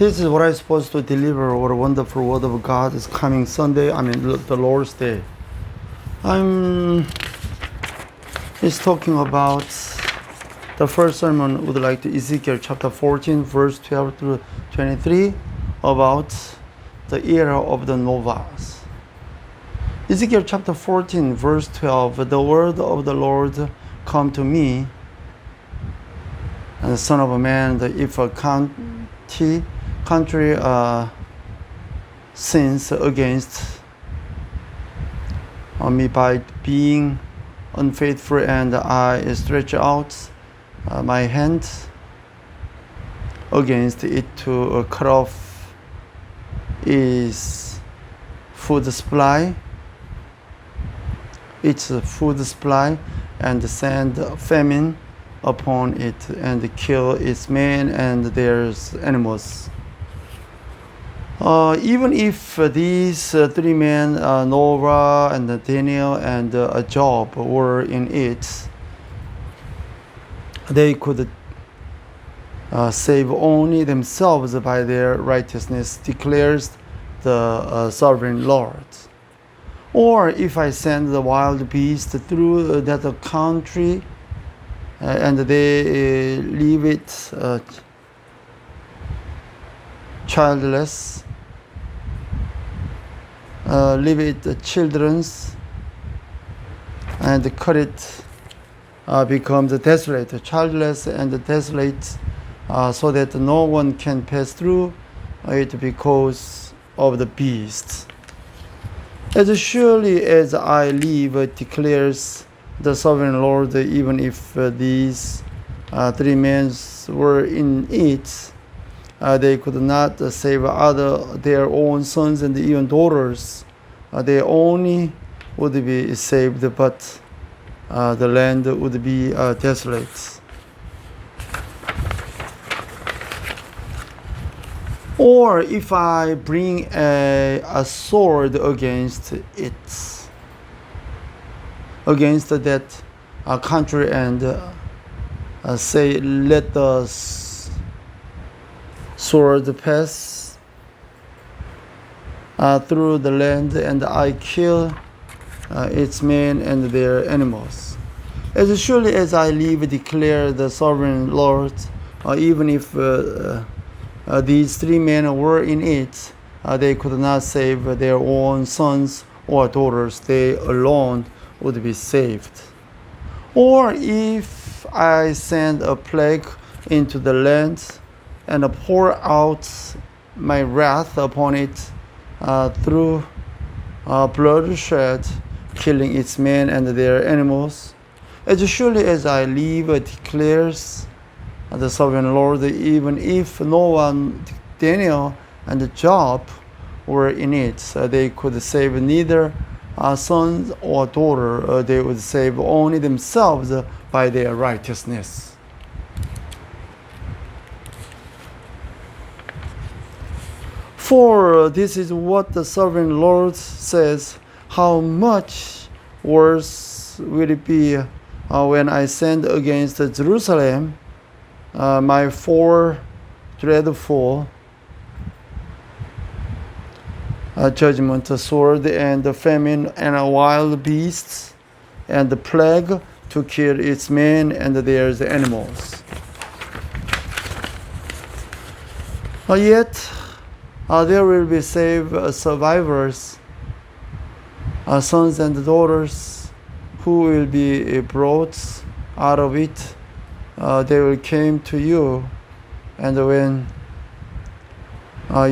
This is what I'm supposed to deliver. What a wonderful word of God is coming Sunday. The Lord's Day. It's talking about the first sermon would like to Ezekiel chapter 14, verse 12 through 23, about the era of the Novas. Ezekiel chapter 14, verse 12, the word of the Lord come to me, and the son of a man, if a country sins against me by being unfaithful, and I stretch out my hand against it to cut off its food supply, and send famine upon it, and kill its men and their animals. Even if these three men, Noah and Daniel and Job, were in it, they could save only themselves by their righteousness, declares the sovereign Lord. Or if I send the wild beast through that country, and they leave it childless, leave it children's, and cut it becomes desolate, childless and desolate, so that no one can pass through it because of the beast. As surely as I live, declares the sovereign Lord, even if these three men were in it, they could not save their own sons and even daughters. They only would be saved, but the land would be desolate. Or if I bring a sword against that country, and say, let the sword pass through the land, and I kill its men and their animals. As surely as I live, declare the sovereign Lord, even if these three men were in it, they could not save their own sons or daughters. They alone would be saved. Or if I send a plague into the land, and pour out my wrath upon it through bloodshed, killing its men and their animals, as surely as I live, declares the sovereign Lord, even if Noah, Daniel, and Job were in it, they could save neither sons or daughter. They would save only themselves by their righteousness. For this is what the sovereign Lord says: how much worse will it be when I send against Jerusalem my four dreadful judgment, sword and famine and wild beasts, and the plague to kill its men and their animals. Yet there will be survivors, sons and daughters, who will be brought out of it. They will come to you, and when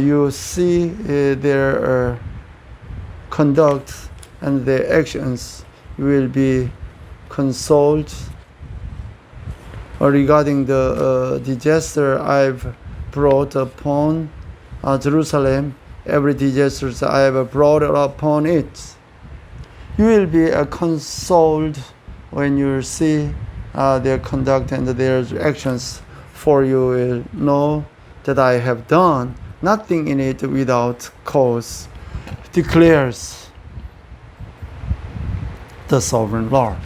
you see their conduct and their actions, you will be consoled regarding the disaster I've brought upon Jerusalem, every disaster I have brought upon it. You will be consoled when you see their conduct and their actions, for you will know that I have done nothing in it without cause, declares the sovereign Lord.